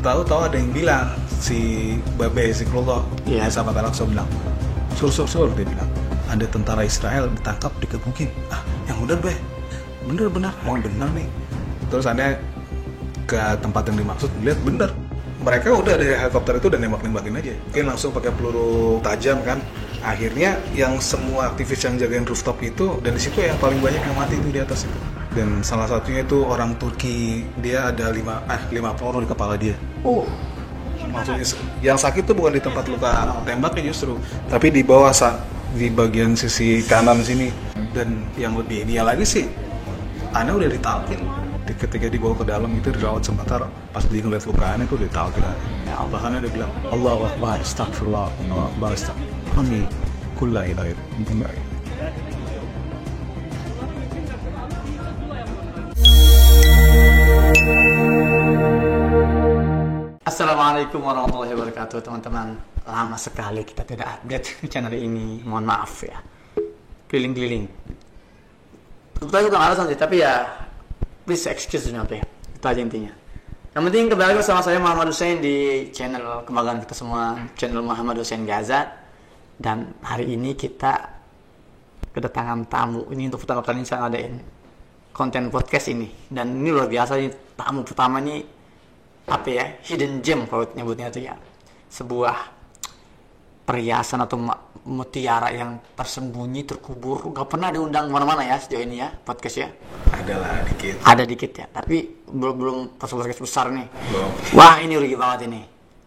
tahu ada yang bilang si Babe Zikrullah sahabat Al-Aqsa bilang sur dia bilang ada tentara Israel ditangkap dikebukin. Yang benar emang benar nih. Terus Anda ke tempat yang dimaksud lihat benar mereka udah dari helikopter itu dan nembak-nembakin aja, mungkin langsung pakai peluru tajam kan. Akhirnya yang semua aktivis yang jagain rooftop itu, dan di situ yang paling banyak yang mati itu di atas itu. Dan salah satunya itu orang Turki, dia ada 5 peluru di kepala dia. Maksudnya yang sakit tuh bukan di tempat luka tembaknya justru, tapi di bawah di bagian sisi kanan sini. Dan yang lebih ini lagi sih, Ana udah ditalkin. Ketika dibawa ke dalam itu dirawat sebentar, pas dia ngeliat lukaannya itu ditalkin. Ya Allah, kan dia bilang Allahu Akbar, astagfirullah, Allahu Akbar, astagfirullah, kulla ilaha illallah. Assalamualaikum warahmatullahi wabarakatuh, teman-teman. Lama sekali kita tidak update channel ini, mohon maaf ya. Keliling-keliling. Sebetulnya bukan alasan sih, tapi ya please excuse me, itu aja intinya. Yang penting kembali bersama saya Muhammad Hussein di channel kebanggaan kita semua, channel Muhammad Hussein Gaza. Dan hari ini kita kedatangan tamu. Ini untuk pertama kali saya ngadain konten podcast ini. Dan ini luar biasa nih, tamu pertama nih hidden gem kalau nyebutnya itu ya, sebuah perhiasan atau mutiara yang tersembunyi, terkubur, gak pernah diundang mana-mana ya sejauh ini ya podcast ya. Ada dikit ya, tapi belum podcast besar nih. Wah, ini rugi banget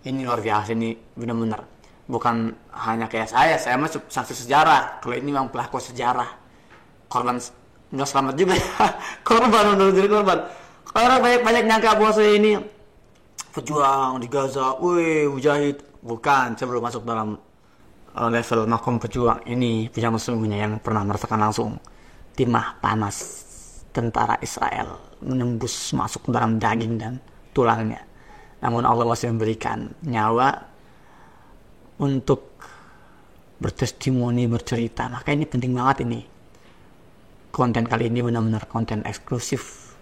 ini luar biasa, ini benar-benar bukan hanya kayak saya mah saksi sejarah. Kalau ini memang pelaku sejarah, korban nggak selamat juga ya. korban orang banyak nyangka bahwa saya ini pejuang di Gaza, mujahid. Bukan, saya belum masuk dalam level makom pejuang. Ini pejuang sesungguhnya yang pernah merasakan langsung timah panas tentara Israel menembus masuk dalam daging dan tulangnya. Namun Allah masih memberikan nyawa untuk bertestimoni, bercerita. Maka ini penting banget ini. Konten kali ini benar-benar konten eksklusif.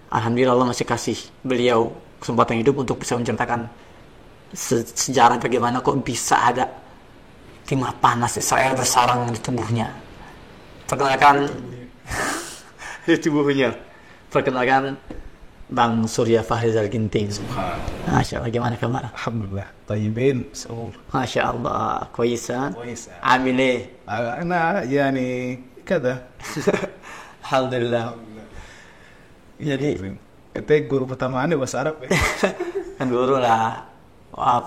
Alhamdulillah Allah masih kasih beliau kesempatan hidup untuk bisa menceritakan sejarah bagaimana kok bisa ada timah panas Israel bersarang di tubuhnya. Perkenalkan di tubuhnya. Perkenalkan Bang Surya Fahrizal Ginting. Masya Allah, gimana kabar? Alhamdulillah, tayyibin. Masya Allah, kuisa. Amile. Ana yani kada. Alhamdulillah. Jadi itu guru pertama Anda bahasa Arab ya? Kan guru lah. Wah,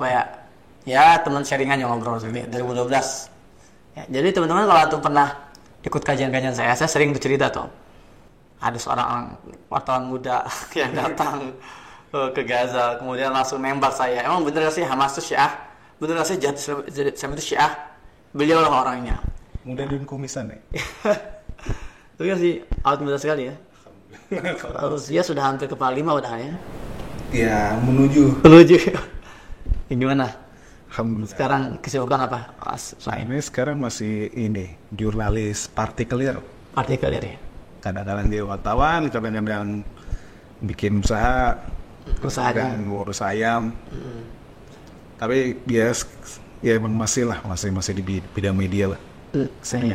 ya teman sharingan yang ngobrol 2012 ya. Jadi teman-teman kalau tuh pernah ikut kajian-kajian saya sering bercerita tuh ada seorang wartawan muda yang datang ke Gaza kemudian langsung nembak saya. Emang bener gak sih Hamas itu Syiah? Bener gak sih Jihad Islam itu Syiah? Beliau lah orangnya. Muda dan kumisan ya? Itu kan sih awet muda sekali ya. Dia sudah hampir kepala 5 udah ya? Ya, menuju. Gimana? Alhamdulillah. Sekarang kesibukan apa? Ini sekarang masih jurnalis partikelir ya? Kadang-kadang dia wartawan, kadang-kadang bikin usaha dan ngurus ayam. Tapi ya emang masih di bidang media lah.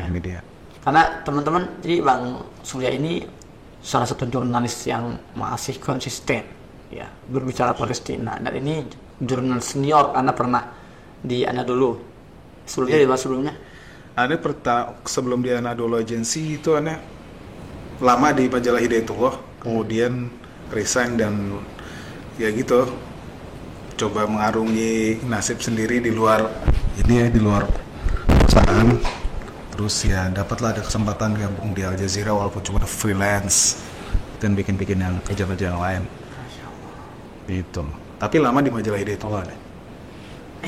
Media. Karena teman-teman, jadi Bang Surya ini salah satu jurnalis yang masih konsisten ya berbicara Palestina, dan ini jurnalis senior. Anda pernah di Anadolu sebelumnya? Anda sebelum di Anadolu Agency itu Anda lama di majalah Hidayatullah, kemudian resign dan ya gitu coba mengarungi nasib sendiri di luar perusahaan. Terus ya dapatlah ada kesempatan gabung di Al Jazeera walaupun cuma freelance dan bikin yang kerja-kerja yang lain. Gitu. Tapi lama di majalah Hidayatullah deh.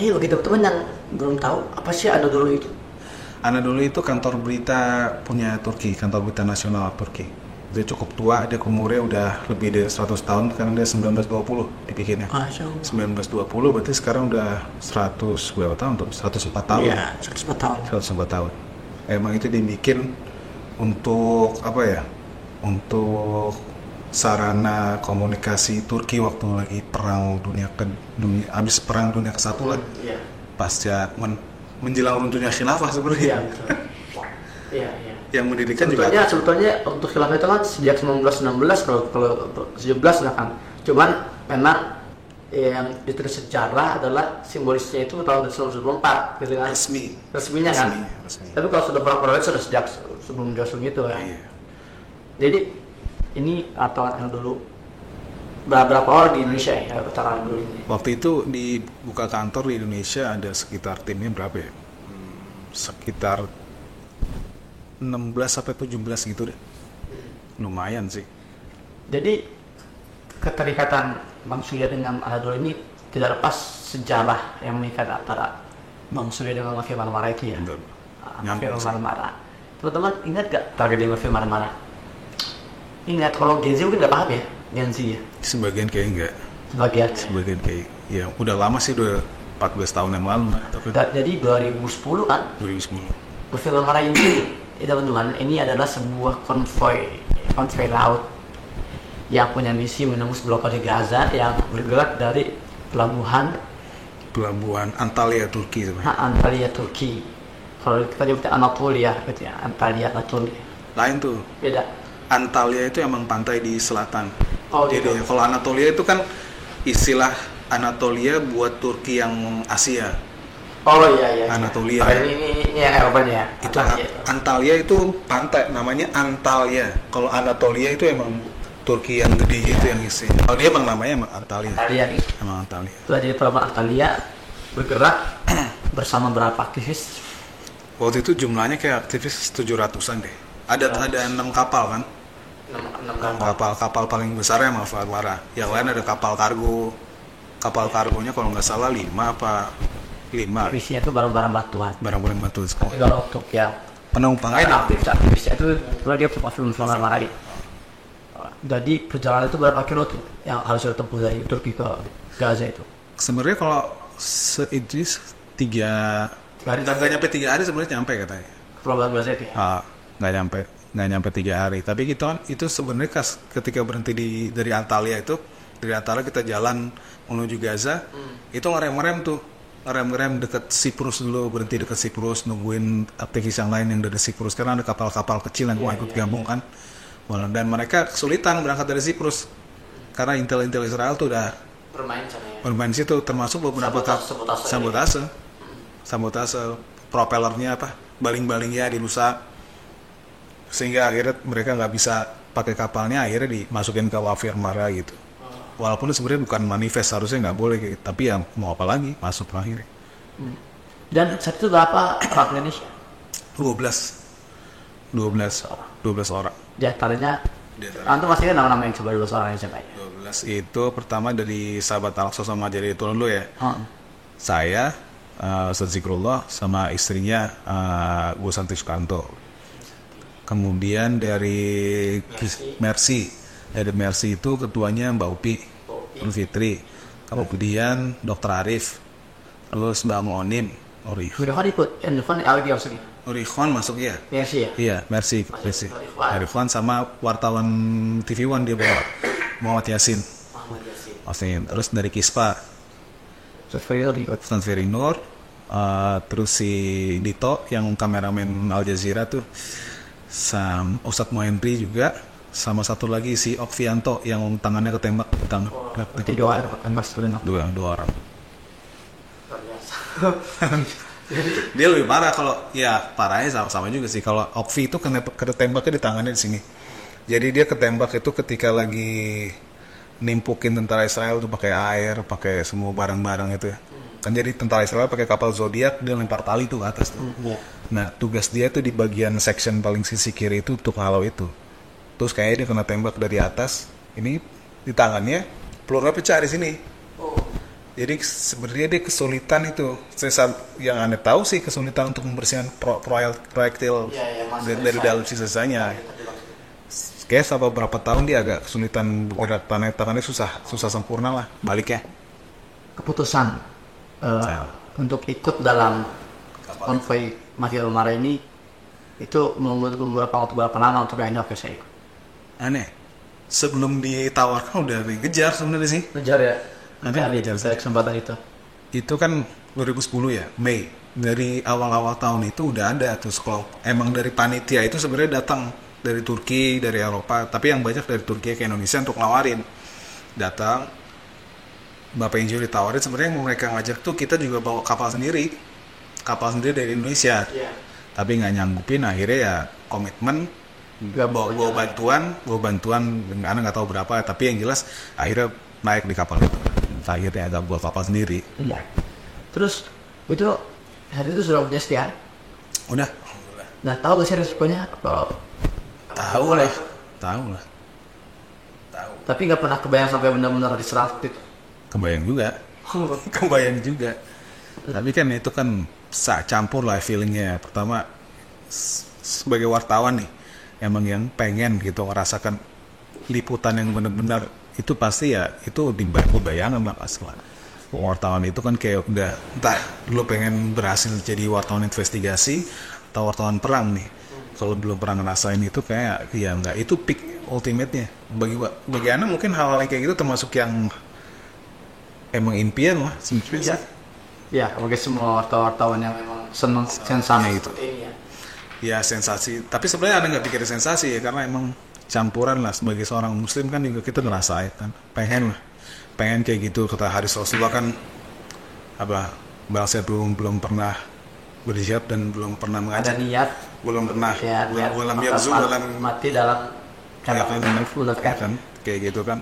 Ayo bagi teman-teman yang belum tahu apa sih Anadolu itu? Anadolu itu kantor berita punya Turki, kantor berita nasional Turki. Dia cukup tua, dia umurnya udah lebih dari 100 tahun karena dia 1920 dibikinnya. 1920 berarti sekarang udah 100 berapa tahun tuh? 104 tahun. Iya, 104 tahun. Emang itu dibikin untuk apa ya? Untuk sarana komunikasi Turki waktu lagi habis perang dunia ke-1 lah. Iya. Pasca menjelang runtuhnya khilafah sebenarnya. Iya, betul. Iya. Yang mendirikan juga. Sebetulnya untuk khilafah itu kan sejak 1916 kalau 17 lah kan. Cuman memang yang ditulis sejarah adalah simbolisnya itu tahun 1924 gitu kan. Resminya kan. Resmi. Tapi kalau sudah berapa sudah sejak sebelum Joshua itu ya. Iya. Jadi ini atau yang dulu berapa orang di Indonesia ya acara dulu ini? Waktu itu dibuka kantor di Indonesia ada sekitar timnya berapa ya? Sekitar 16 sampai 17 gitu deh. Lumayan sih. Jadi keterikatan Bang Surya dengan Anadolu ini tidak lepas sejarah yang mengikat antara Bang Surya dengan Mafia Marmara itu ya. Mafia Marmara. Teman-teman ingat gak tragedi Mafia Marmara? Ingat, kalau Gen Z mungkin nggak paham ya, Gen Z ya? Sebagian kayak enggak. Sebagian kayak, ya udah lama sih, udah 14 tahun yang lalu. Jadi 2010 kan? 2010. Mafia Marmara ini, teman-teman, ini adalah sebuah konvoy laut yang punya misi menembus blokade Gaza yang bergerak dari pelabuhan Antalya, Turki sebenarnya. Antalya, Turki. Kalau kita nyebutnya Anatolia, gitu ya, Antalya. Lain tuh. Beda. Antalya itu emang pantai di selatan. Jadi gitu. kalau Anatolia itu kan istilah Anatolia buat Turki yang Asia. Iya. Anatolia. Ini yang Eropanya ya. Itu Antalya itu pantai, namanya Antalya. Kalau Anatolia itu emang Turki yang gede itu yang isi. Kalau dia emang namanya emang Antalya. Emang Antalya. Itu jadi pelabuhan Antalya bergerak bersama berapa aktivis? Waktu itu jumlahnya kayak aktivis 700-an deh. Ada 6 kapal kan? 6 kapal paling besarnya Mafia Marmara. Yang lain ada kapal kargo. Kapal kargonya kalau nggak salah 5. Isinya itu barang-barang batuan. Barang-barang batu. Kalau untuk yang penumpangnya aktivisnya itu dia Mafia Marmara. Jadi perjalanan itu berapa kilo tuh yang harus ditempuh dari Turki ke Gaza itu? Sebenarnya kalau itu 3 hari, nggak nyampe 3 hari sebenarnya nyampe katanya. Pelabuhan Gaza itu? Nggak nyampe 3 hari. Tapi itu sebenarnya ketika berhenti dari Antalya itu, dari Antalya kita jalan menuju Gaza, itu ngerem dekat Siprus dulu, berhenti dekat Siprus, nungguin aktivis yang lain yang dari Siprus karena ada kapal-kapal kecil yang ikut gabung kan. Dan mereka kesulitan berangkat dari Siprus karena intel Israel tuh udah bermain situ, termasuk beberapa sabotase propellernya baling-balingnya dirusak, sehingga akhirnya mereka nggak bisa pakai kapalnya, akhirnya dimasukin ke Mafia Marmara gitu. Walaupun sebenarnya bukan manifest, harusnya nggak boleh, tapi ya mau apa lagi, masuk akhirnya. Dan saat itu berapa orang Indonesia? 12 orang. Di antaranya antum masih kan nama-nama yang coba 12 orang yang siapa ya? 12 itu pertama dari sahabat Al-Aqsa sama jadi turun dulu ya. Saya, Ustaz Zikrullah sama istrinya Gus Santi Sukanto. Kemudian dari Mercy itu ketuanya Mbak Upi Fitri. Kemudian Dr. Arif, terus Mbak Onim, Udah ikut, Orihwan masuk ya? Mercy ya? Iya, Mercy. Orihwan sama wartawan TV One dia bawa, Muhammad Yasin. Terus dari Kispa, Ustaz Ferry Nur, terus si Dito yang kameramen Al Jazeera tuh, sama Ustadz Mohendri juga, sama satu lagi si Okvianto yang tangannya ketembak. Dua orang. Dia lebih parah. Kalau ya parahnya sama juga sih. Kalau Okvi itu ketembaknya di tangannya di sini. Jadi dia ketembak itu ketika lagi nimpukin tentara Israel tuh pakai air, pakai semua barang-barang itu ya. Kan jadi tentara Israel pakai kapal Zodiac, dia lempar tali tuh ke atas tuh. Nah tugas dia tuh di bagian section paling sisi kiri itu untuk halau itu. Terus kayaknya dia kena tembak dari atas. Ini di tangannya pelurnya pecah di sini. Jadi sebenarnya dia kesulitan itu. Yang aneh tahu sih kesulitan untuk membersihkan proyektil dari dalam sisanya. Kayak sampai berapa tahun dia agak kesulitan berat, tangannya susah sempurna lah baliknya. Keputusan untuk ikut dalam konvoy Mafia Marmara ini itu membuat beberapa lama untuk yang ini oke saya ikut. Aneh. sebelum ditawarkan udah dikejar sebenarnya sih. Ngejar ya. Nanti ngejar saya kesempatan itu. Itu kan 2010 ya, Mei. Dari awal-awal tahun itu udah ada tuh kalau emang dari panitia itu sebenarnya datang dari Turki, dari Eropa, tapi yang banyak dari Turki ke Indonesia untuk nawarin. Datang, Bapak Injo ditawarin, sebenarnya yang mereka ngajak tuh kita juga bawa kapal sendiri dari Indonesia. Tapi nggak nyanggupin, akhirnya ya komitmen Gak bawa bantuan karena nggak tahu berapa, tapi yang jelas akhirnya naik di kapal itu. Akhirnya agak buat kapal sendiri. Iya. Terus itu hari itu sudah punya STR. Udah. Nah, tahu gak sih resikonya? Tahu lah. Tapi nggak pernah kebayang sampai benar-benar diserang itu. Kebayang juga. Tapi kan itu kan campur lah feelingnya. Pertama sebagai wartawan nih, emang yang pengen gitu merasakan liputan yang benar-benar itu pasti ya itu bayangan lah pasti lah. Wartawan itu kan kayak udah entah lu pengen berhasil jadi wartawan investigasi atau wartawan perang nih. Kalau belum pernah ngerasain itu kayak ya enggak, itu peak ultimate-nya. Bagi Ana mungkin hal-hal kayak gitu termasuk yang emang impian lah sebenarnya. Ya, bagi semua wartawan yang memang senang sensasi itu. Ya sensasi, tapi sebenarnya Ana nggak pikir sensasi ya, karena emang campuran lah. Sebagai seorang muslim kan juga kita ngerasain kan, pengen kayak gitu. Kata hadis Rasulullah kan bangsa belum pernah berjihad dan belum pernah mengajak, ada niat, belum pernah ya, mati dalam kan kayak gitu kan.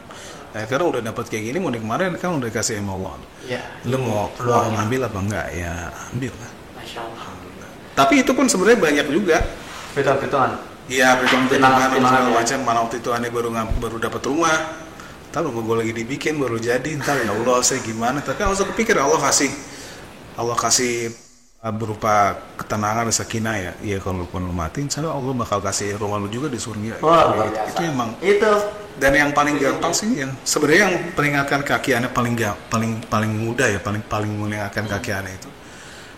Karena udah dapat kayak gini, mau kemarin kan udah kasih sama Allah. Ya. Lu mau ambil apa enggak ya ambil lah. Masya Allah. Tapi itu pun sebenarnya banyak juga Perhitungan. Iya, perhitungan segala macam. Mana waktu itu aneh baru dapat rumah. Ntar gue lagi dibikin baru jadi. Ntar ya Allah saya gimana. Tapi langsung kepikir Allah kasih berupa ketenangan, sakinah ya. Iya kalau lu mati, insya Allah bakal kasih rumah lu juga di surga. Itu emang. Itu. Dan yang paling gampang sih, yang sebenarnya yang peringatkan kaki aneh paling mudah ya, paling mengingatkan kaki aneh itu.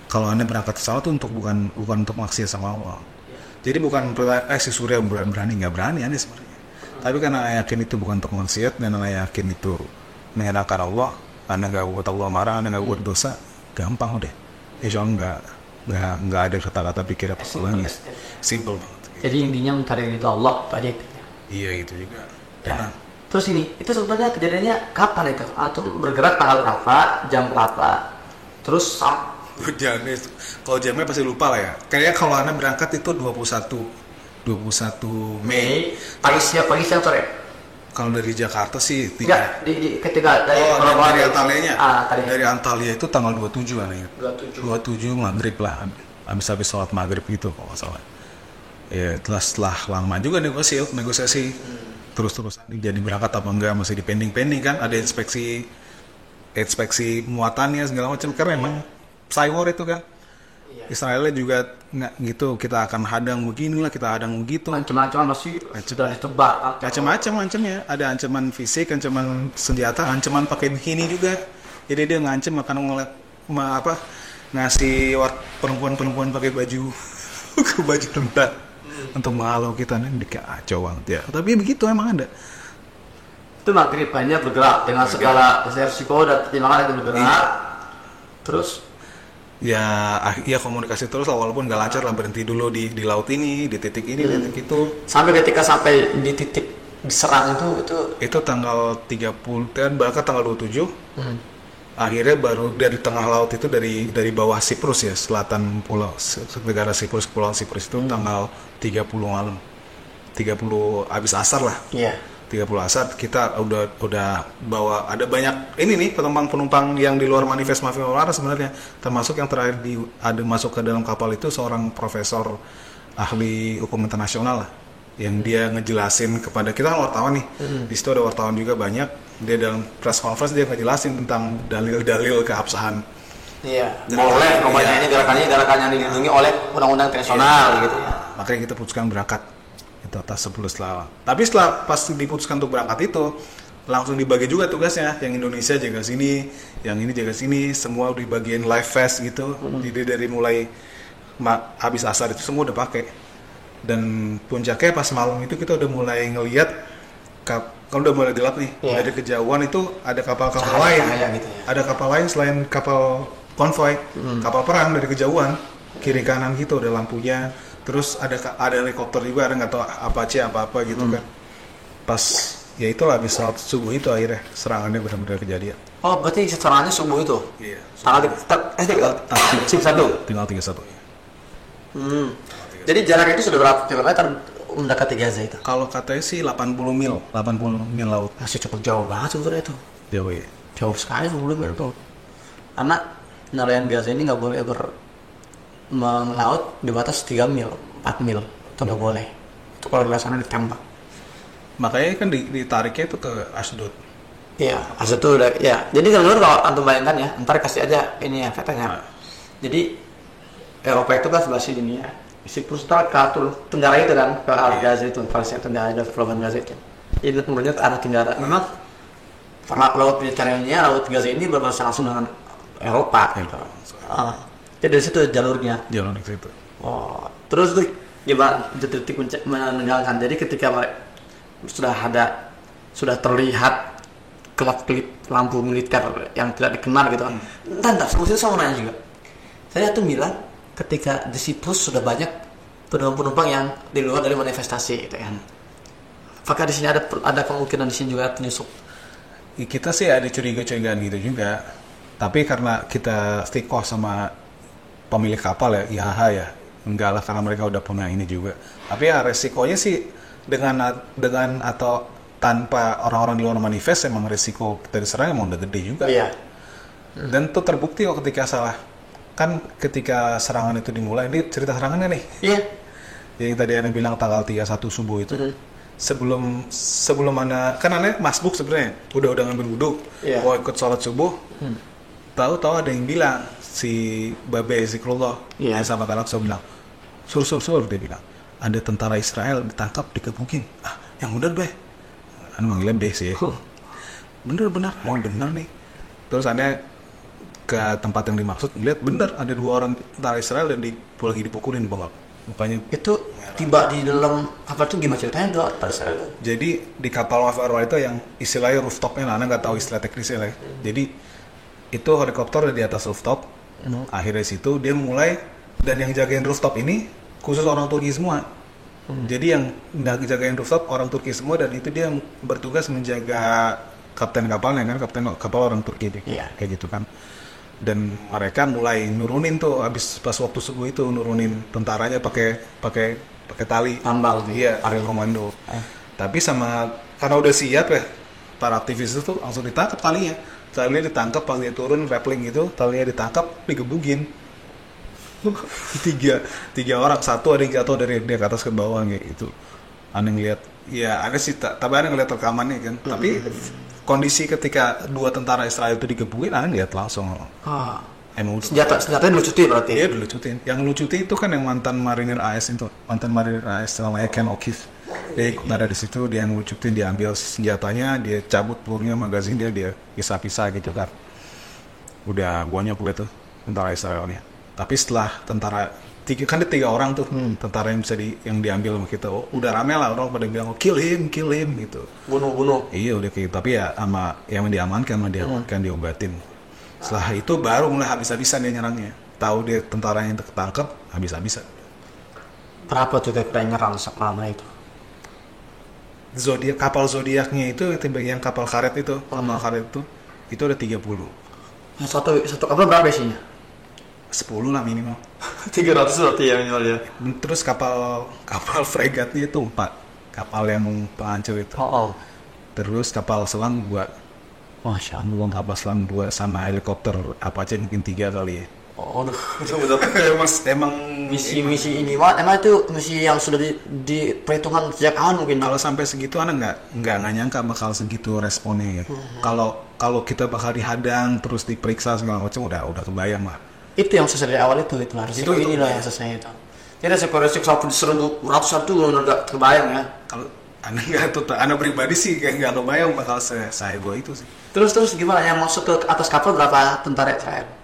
Kalau Anda berangkat pesawat itu bukan untuk maksiat sama Allah. Jadi bukan si Surya berani, nggak berani Anda sebenarnya. Tapi karena Anda yakin itu bukan untuk maksiat dan Anda yakin itu mengenakan Allah, Anda nggak buat Allah marah, Anda nggak buat dosa, gampang udah. Insya Allah nggak ada kata-kata pikir apa lagi. Simple banget. Jadi intinya mencari ridho Allah tadi. Iya itu juga. Ya. Terus itu sebenarnya kejadiannya kapan itu? Atau bergerak tanggal berapa, jam berapa? Terus kalau jamnya pasti lupa lah ya. Kayaknya kalau Anda berangkat itu 21 Mei. Pagi siang sore. Kalau dari Jakarta sih ketika dari Antalya. Dari Antalya itu tanggal 27 aneh. 27 maghrib lah. Habis sholat maghrib gitu kalau nggak salah. Ya setelah lama juga negosiasi. Terus-terusan jadi berangkat apa enggak, masih di pending kan, ada inspeksi muatannya segala macam, karena emang cyber itu kan. Israelnya juga nggak gitu, kita akan hadang beginilah, kita hadang begitu. Macam-macam masih sudah ditebak. Macam-macamnya, ada ancaman fisik, ancaman senjata, ancaman pakai bikini juga. Jadi dia ngancam akan ngasih perempuan pakai baju rendah untuk menghalau kita nih, kacau banget ya. Tapi begitu emang ada. Itu maghrib banyak bergerak dengan segala resiko dan pertimbangan itu bergerak. Terus ya komunikasi terus lah, walaupun gak lancar lah, berhenti dulu di laut ini, di titik ini, titik itu. Sampai di titik diserang itu tanggal 30 kan, berangkat tanggal 27. Akhirnya baru dari tengah laut itu, dari bawah Siprus ya, selatan negara Siprus, Pulau Siprus itu tanggal 30 malam. 30 habis asar lah. Iya. 30 asar kita udah bawa, ada banyak ini nih penumpang yang di luar manifest mafia Ulara sebenarnya, termasuk yang terakhir ada masuk ke dalam kapal itu seorang profesor ahli hukum internasional lah, yang dia ngejelasin kepada kita kan wartawan nih. Di situ ada wartawan juga banyak. Dia dalam press conference dia ngejelasin tentang dalil-dalil keabsahan. Iya. Boleh ini gerakan yang dilindungi oleh undang-undang internasional gitu ya. Makanya kita putuskan berangkat. Itu atas 10 setelah. Tapi setelah pas diputuskan untuk berangkat itu, langsung dibagi juga tugasnya. Yang Indonesia jaga sini, yang ini jaga sini, semua dibagiin live fest gitu. Jadi dari mulai habis asar itu semua udah pakai. Dan puncaknya pas malam itu kita udah mulai ngelihat Kalau udah mulai gelap nih, dari kejauhan itu ada kapal-kapal lain. Gitu ya. Ada kapal lain selain kapal konvoy, kapal perang dari kejauhan, kiri kanan gitu ada lampunya. Terus ada helikopter juga, ada nggak tahu Apache apa gitu kan. Pas ya itulah habis salat subuh itu akhirnya serangannya benar-benar kejadian. Oh, berarti serangannya subuh itu? Iya. Tinggal 31. Jadi jarak itu sudah berapa kilometer mendekati Gaza itu? Kalau katanya sih 80 mil laut. Masih cukup jauh banget sebetulnya itu. Jauh ya. Jauh sekali 10 mil itu. Karena nelayan Gaza ini nggak boleh melaut di batas 3 mil, 4 mil. Itu nggak boleh. Itu kalau di sana ditembak. Makanya kan ditariknya itu ke Ashdod. Iya, Ashdod itu udah, ya. Jadi teman-teman kalau antum bayangkan ya, ntar kasih aja ini ya petanya. Jadi Eropa itu kan sebelah sini ya. Siprus ke tenggara itu kan, ke arah Gaza itu, Palestina tenggara dan Pelabuhan Gaza itu. Ini kemudian ke arah tenggara. Memang karena laut Mediterania, laut Gaza ini berbatasan langsung dengan Eropa gitu. Jadi dari situ jalurnya. Jalan ke situ. Oh, terus tuh gimana detik meninggalkan. Jadi ketika sudah terlihat kelap-kelip lampu militer yang tidak dikenal gitu kan. Entah, sebetulnya saya mau nanya juga. Saya tuh bilang ketika di Siprus sudah banyak penumpang-penumpang yang di luar dari manifestasi gitu kan. Apakah di sini ada kemungkinan di sini juga penyusup? Kita sih ada curiga-curigaan gitu juga. Tapi karena kita stikoh sama pemilik kapal ya, IHH ya, enggak lah karena mereka udah punya ini juga. Tapi ya resikonya sih dengan atau tanpa orang-orang di luar manifest emang resiko kita diserang emang udah gede juga. Iya. Dan itu terbukti kok ketika salah. Kan ketika serangan itu dimulai, ini cerita serangannya nih. Iya. Yang tadi Anda bilang tanggal 31 subuh itu. Sebelum Anda, kan Anda masbuk sebenarnya, udah ngambil wudhu, mau ikut sholat subuh. Tahu-tahu ada yang bilang si Babe Zikrullah sama Talakso bilang, sur dia bilang, ada tentara Israel ditangkap dikebukin. Yang bener be, Anda manggilnya be sih. Bener nih. Terus Anda ke tempat yang dimaksud, lihat bener ada 2 orang tentara Israel dan lagi dipukulin bengkak. Mukanya itu tiba di dalam kapal itu gimana ceritanya tuh tentara Israel? Jadi di kapal Wafar itu yang istilahnya rooftopnya lah, Anda nggak tahu istilah teknisnya lah. Jadi itu helikopter di atas rooftop. Akhirnya situ dia mulai, dan yang jagain rooftop ini khusus orang Turki semua. Jadi yang jagain rooftop orang Turki semua, dan itu dia bertugas menjaga kapten kapalnya kan, kapten kapal orang Turki kayak gitu kan. Dan mereka mulai nurunin tuh habis pas waktu subuh itu, nurunin tentaranya pakai tali tambal aerial komando. Tapi karena udah siap ya para aktivis itu langsung ditangkap talinya ditangkap pas dia turun rappelling gitu, talinya ditangkap digebukin. tiga orang, satu ada yang jatuh dari ke atas ke bawah kayak gitu. Aneh ngeliat ya, ada sih tapi ada ngeliat rekamannya kan. Tapi kondisi ketika 2 tentara Israel itu digebukin, Anda lihat langsung. Emang senjatanya dilucutin berarti? Iya dilucutin. Yang lucutin itu kan yang mantan marinir AS namanya Ken O'Keefe. Dia ikut ada di situ, dia yang lucutin, dia ambil senjatanya, dia cabut pelurunya, magazin dia pisah-pisah gitu kan. Udah guanya tuh tentara Israelnya. Tapi setelah tentara kan ada 3 orang tuh tentara yang yang diambil sama kita, udah rame lah orang pada bilang kill him gitu, bunuh. Iya udah kayak gitu. Tapi ya sama yang diamankan diobatin. Setelah itu baru mulai habis-habisan dia nyerangnya. Tahu dia tentara yang ketangkep, habis-habisan. Berapa tuh kira-kira nyerang selama itu? Kapal Zodiacnya itu yang kapal karet itu, itu ada 30. Satu kapal berapa isinya? 10 lah minimal. 300 berarti ya minimal ya. Terus kapal fregatnya itu 4. Kapal yang penghancur itu. Terus kapal selam 2. Masya Allah, kapal selam 2 sama helikopter Apache mungkin 3 kali ya. Emang misi ini emang itu misi yang sudah diperhitungkan sejak awal mungkin. Kalau sampai segitu anak nggak nyangka bakal segitu responnya ya. Kalau kita bakal dihadang terus diperiksa segala macam udah kebayang lah. Itu yang selesai dari awal itu harus itu inilah yang selesai itu. Jadi resiko sampai diserang ratusan tuh nggak terbayang ya. Kalau anak pribadi sih kayak nggak kebayang bakal saya gue itu sih. Terus gimana yang masuk ke atas kapal berapa tentara Israel?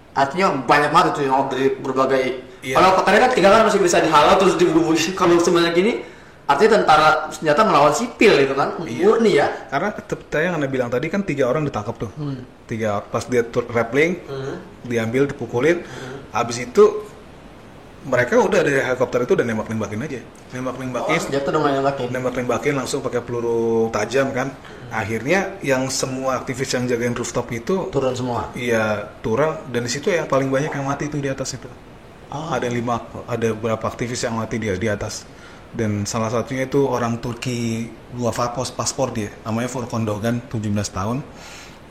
Artinya banyak banget itu yang dari berbagai. Kalau tadi kan 3 kan masih bisa dihalau terus dibunuh. Kalau sebanyak ini Artinya tentara senjata melawan sipil itu kan, murni ya. Karena yang Anda bilang tadi kan 3 orang ditangkap tuh. 3 pas dia rappelling, diambil, dipukulin. Habis itu mereka udah dari helikopter itu udah nembak-nembakin aja. Nembak-nembakin. Senjata dong nembakin. Nembak-nembakin langsung pakai peluru tajam kan. Akhirnya yang semua aktivis yang jagain rooftop itu Turun semua. iya turun, dan di situ yang paling banyak yang mati itu di atas itu. Ada beberapa aktivis yang mati di atas. Dan salah satunya itu orang Turki, 2 paspor dia, namanya Furkan Doğan, 17 tahun.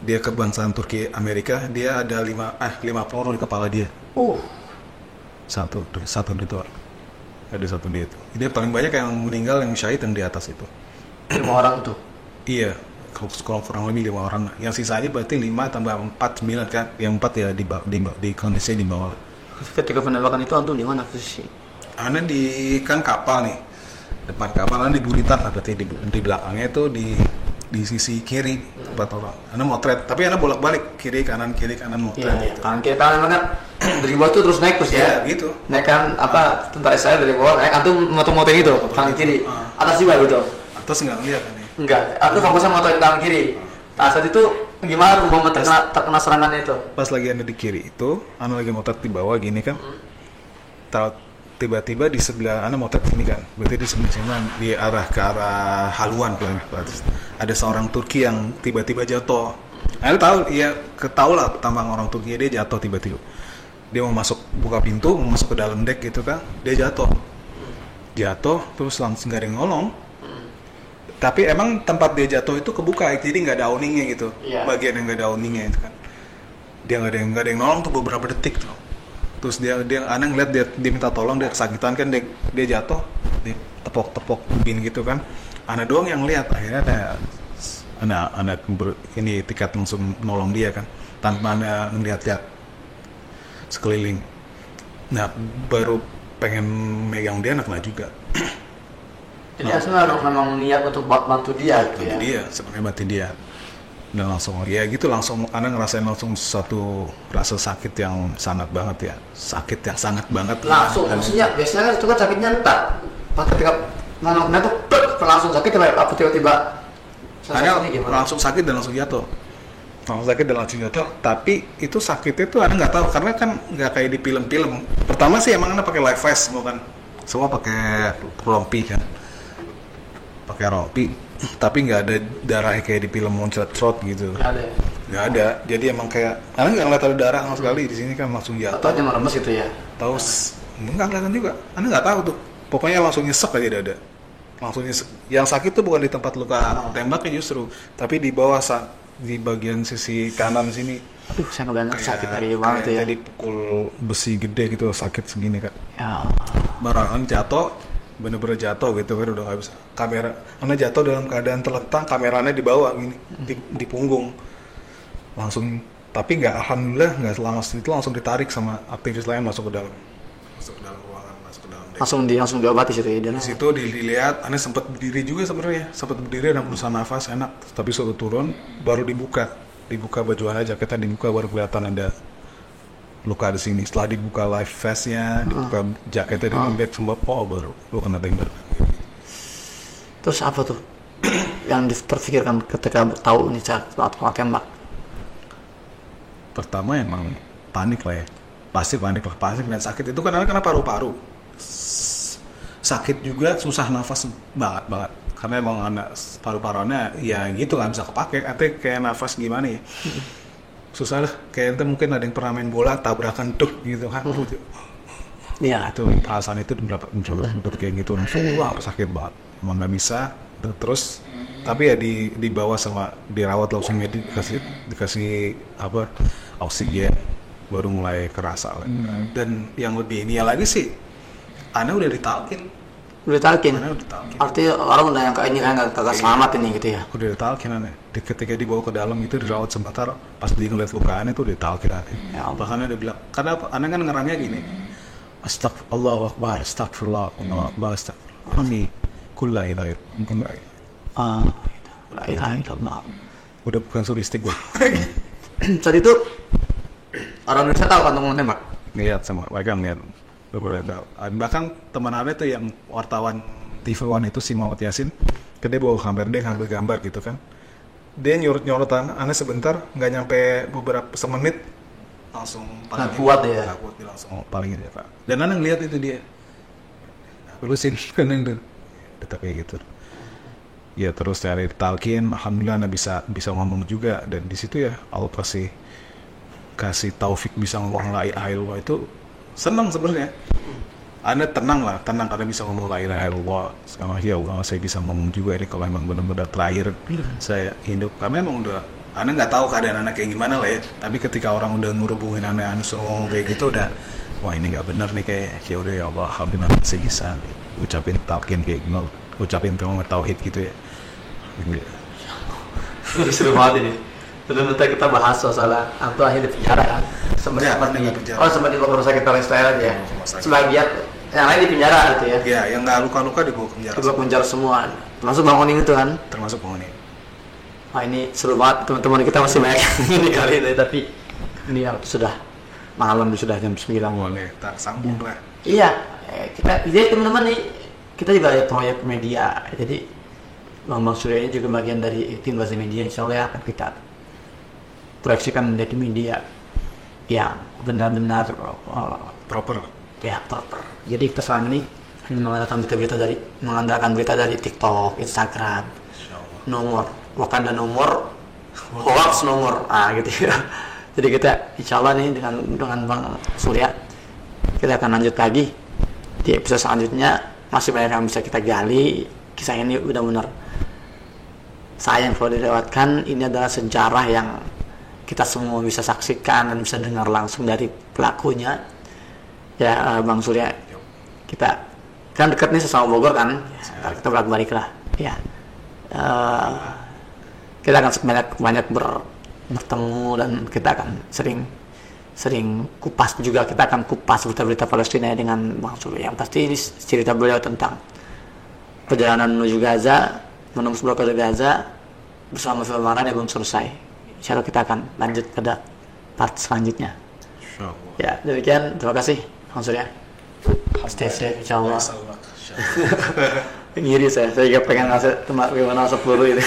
Dia kebangsaan Turki Amerika, dia ada 5 peluru di kepala dia. Satu di itu. Ada satu dia itu. Dia paling banyak yang meninggal, yang syahid yang di atas itu. 5 orang tuh. Iya, kalau kurang lebih 5 orang. Yang sisanya berarti 5 tambah 4, 9 kan. Yang 4 ya di kondisi di bawah. Ketika penembakan itu antum di mana posisi? Ana di kan kapal nih. Depan kapal Ana di buritan, berarti di belakangnya itu di sisi kiri tempat orang. Ana motret, tapi Ana bolak-balik kiri kanan motret gitu. Kanan kiri kanan kan dari bawah tuh terus naik terus ya. Iya, gitu. Naik kan tentara Israel dari bawah naik, antum motoin itu kanan kiri. Atas juga gitu. Atas enggak ngeliat kan ya? Enggak, aku fokusnya motoin kanan kiri. Nah, saat itu gimana rumah terkena serangannya itu? Pas lagi Ana di kiri itu, Ana lagi motret di bawah gini kan. Tiba-tiba di sebelah Ana motret ini kan, berarti di sebelah sini di ke arah haluan kan. Ada seorang Turki yang tiba-tiba jatuh. Ana tahu, ketahui lah tampang orang Turki, dia jatuh tiba-tiba. Dia mau buka pintu, mau masuk ke dalam dek gitu kan, dia jatuh, terus langsung gak ada yang nolong. Tapi emang tempat dia jatuh itu kebuka, jadi nggak ada awningnya gitu. Bagian yang nggak ada awningnya itu kan, dia nggak ada yang nolong tuh beberapa detik tuh. Terus dia Ana ngeliat dia minta tolong, dia kesakitan kan, dia jatuh, dia tepok bin gitu kan. Ana doang yang lihat, akhirnya Ana ini tiket langsung nolong dia kan, tanpa Ana ngeliat sekeliling. Nah baru pengen megang dia, anak juga. Jadi aslinya memang niat untuk bantu dia gitu ya. Dia sebenarnya bantu dia. Dan langsung Ana ngerasain langsung satu rasa sakit yang sangat banget ya. Sakit yang sangat banget. Langsung maksudnya biasanya kan itu kan sakitnya entar. Pas ketika nanoknya tuh langsung sakit tiba-tiba Ana langsung sakit dan langsung jatuh. Tapi itu sakitnya tuh Ana nggak tahu, karena kan nggak kayak di film-film. Pertama sih emang Ana pakai life vest semua pakai rompi kan. Pakai rompi, tapi nggak ada darahnya kayak di film muncrat-trot gitu. Nggak ada. Jadi emang kayak, Ana nggak ngeliat ada darah sama sekali di sini kan, langsung jatuh. Atau aja meremes gitu ya? Tahu? Nggak kelihatan juga. Ana nggak tahu tuh. Pokoknya langsung nyesek aja dada. Langsung nyesek. Yang sakit tuh bukan di tempat luka tembaknya justru, tapi di bawah di bagian sisi kanan sini. Aduh, saya nggak sakit dari banget ya. Jadi pukul besi gede gitu, sakit segini kan. Ya. Barangan jatuh. Bener-bener jatuh gitu kan, udah nggak bisa. Ana jatuh dalam keadaan terlentang, kameranya di bawah gini, di punggung. Langsung, tapi alhamdulillah nggak lama itu langsung ditarik sama aktivis lain masuk ke dalam ruangan, masuk ke dalam dek. Langsung diobati situ ya. Di situ dilihat, Ana sempat berdiri juga sebenarnya, dan berusaha nafas enak, tapi suruh turun, baru dibuka baju Ana, jaketnya dibuka, baru kelihatan ada luka di sini. Setelah dibuka life vestnya, dibuka jaketnya, dibuka semua, baru lu kena tembak. Terus apa tuh yang terpikirkan ketika tahu nih saat kena tembak? Pertama emang panik lah ya, pasti dan sakit itu kan karena paru-paru sakit juga, susah nafas banget karena emang anak paru-parunya ya gitu nggak bisa kepake, artinya kayak nafas gimana ya. Susah lah, kayak mungkin ada yang pernah main bola tabrakan gitu kan. Iya. Itu alasan itu mencoba kayak gitu langsung sakit banget, emang nggak bisa. Terus tapi ya dibawa sama dirawat langsung dikasih oksigen, baru mulai kerasa. Dan yang lebih ini lagi sih, Ana udah ditalkin. Artinya orang udah yang kayak ini kan kagak selamat ini gitu ya. Udah ditalkin Ana. Ketika dibawa ke dalam itu dirawat sebentar, pas dia ngeliat lukaan itu ditalkin Ana. Ya, bahkan dia bilang, karena Ana kan ngerangnya gini, Allahu Akbar, astagfirullah, Ini kulla ilaha illallah. Udah bukan suristik gue. Saat itu orang Indonesia tahu kan mau nembak? Lihat sama mereka ngeliat beberapa. Bahkan teman Ana itu yang wartawan TV One itu si Muhammad Yasin, dia bawa kamera, dia ngambil gambar gitu kan. Dia nyorot-nyorotan, aneh sebentar, nggak nyampe beberapa semenit, langsung Nggak kuat ya? Nggak kuat, dia langsung palingin ya Pak. Dan aneh ngeliat itu dia, berusin kan itu, tetap kayak gitu. Ya terus dari talqin, alhamdulillah Anda bisa ngomong juga, dan di situ ya Allah kasih taufik bisa ngomong la ilaha illallah, itu senang sebenarnya. Anda tenang karena bisa ngomong la ilaha illallah. Sekarang ya Allah, saya bisa ngomong juga ini kalau memang benar-benar terakhir saya hidup. Karena memang udah, Anda nggak tahu keadaan anak kayak gimana lah ya. Tapi ketika orang udah ngerubungin Anda ngomong kayak gitu, udah wah ini nggak benar nih, kayak ya udah ya Allah, alhamdulillah saya bisa ucapin talqin kayak gimana, ucapin kalimat tauhid gitu ya. Seru banget ini. Terus nanti kita bahas soal Anto akhirnya di penjara kan. Sempat di rumah sakit Israel aja. Sebagian yang lain di penjara gitu ya. Iya, yang nggak luka-luka dibawa ke penjara. Dibawa ke penjara semua. Termasuk Bang Oning itu kan. Termasuk Bang Oning. Wah ini seru banget, teman-teman kita masih banyak ini kali ini, tapi ini yang sudah malam, sudah jam 9. Boleh, tak sambung lah. Iya, jadi teman-teman nih, kita juga ada proyek media. Jadi Bang Surya ini juga bagian dari tim Bahasa Media, insya Allah akan kita proyeksikan menjadi media yang benar-benar Proper. Ya, proper. Jadi kita selama ini mengandalkan berita dari TikTok, Instagram, Wakanda nomor, hoax nomor, gitu ya. Jadi kita insya Allah nih dengan Bang Surya, kita akan lanjut lagi di episode selanjutnya. Masih banyak yang bisa kita gali. Kisah ini udah benar sayang kalau dilewatkan. Ini adalah sejarah yang kita semua bisa saksikan dan bisa dengar langsung dari pelakunya. Ya Bang Surya, kita kan dekat nih sesama Bogor kan, kita bolak-balik lah. Ya, kita akan banyak bertemu dan kita akan sering kupas juga. Kita akan kupas berita-berita Palestina dengan Bang Surya. Yang pasti ini cerita beliau tentang perjalanan menuju Gaza, menembus blokade Gaza bersama Filmaran yang belum selesai. Insya Allah kita akan lanjut pada part selanjutnya. Ya, demikian. Terima kasih Bang Surya. Stay safe insya Allah. Ngiri saya juga pengen ngasih tempat gimana asap peluru ini.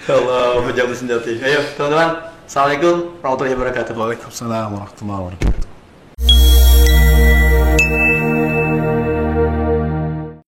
Allah, berjam senjata. Ayo teman-teman, assalamualaikum warahmatullahi wabarakatuh. Waalaikumsalam warahmatullahi wabarakatuh.